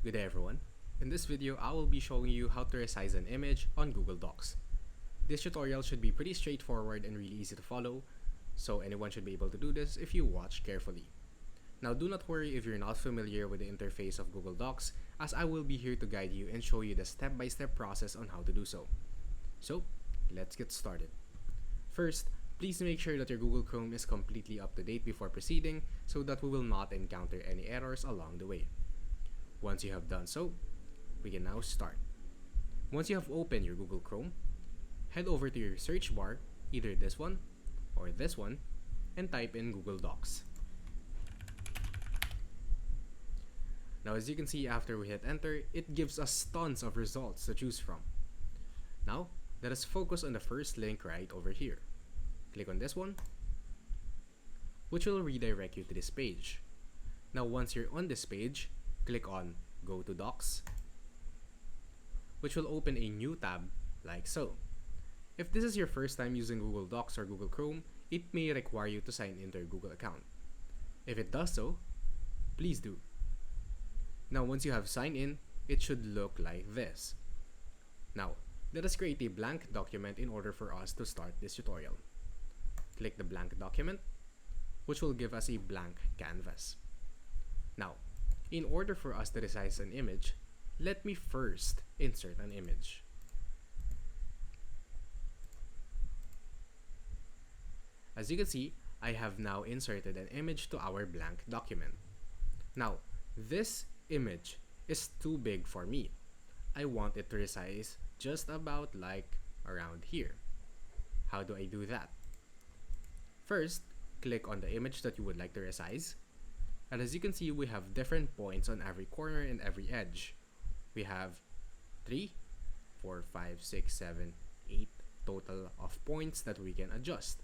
Good day everyone. In this video, I will be showing you how to resize an image on Google Docs. This tutorial should be pretty straightforward and really easy to follow, so anyone should be able to do this if you watch carefully. Now do not worry if you're not familiar with the interface of Google Docs, as I will be here to guide you and show you the step-by-step process on how to do so. So, let's get started. First, please make sure that your Google Chrome is completely up to date before proceeding so that we will not encounter any errors along the way. Once you have done so, we can now start. Once you have opened your Google Chrome, head over to your search bar, either this one or this one, and type in Google Docs. Now as you can see, after we hit enter, it gives us tons of results to choose from. Now, let us focus on the first link right over here. Click on this one, which will redirect you to this page. Now once you're on this page, click on Go to Docs, which will open a new tab like so. If this is your first time using Google Docs or Google Chrome, it may require you to sign into your Google account. If it does so, please do. Now once you have signed in, it should look like this. Now, let us create a blank document in order for us to start this tutorial. Click the blank document, which will give us a blank canvas. Now, in order for us to resize an image, let me first insert an image. As you can see, I have now inserted an image to our blank document. Now, this image is too big for me. I want it to resize just about like around here. How do I do that? First, click on the image that you would like to resize. And as you can see, we have different points on every corner and every edge. We have 3, 4, 5, 6, 7, 8 total of points that we can adjust.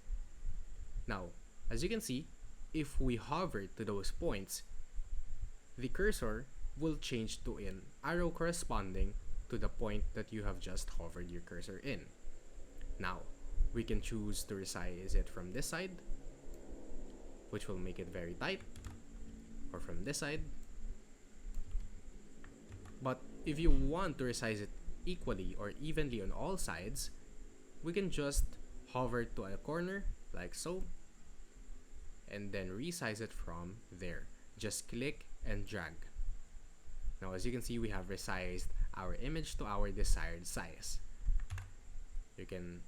Now, as you can see, if we hover to those points, the cursor will change to an arrow corresponding to the point that you have just hovered your cursor in. Now, we can choose to resize it from this side, which will make it very tight, or from this side. But if you want to resize it equally or evenly on all sides, we can just hover to a corner like so, and then resize it from there. Just click and drag. Now as you can see, we have resized our image to our desired size. You can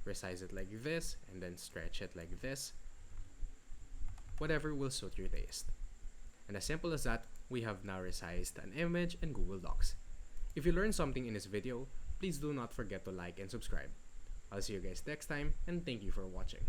resize it like this and then stretch it like this. Whatever will suit your taste. And as simple as that, we have now resized an image in Google Docs. If you learned something in this video, please do not forget to like and subscribe. I'll see you guys next time, and thank you for watching.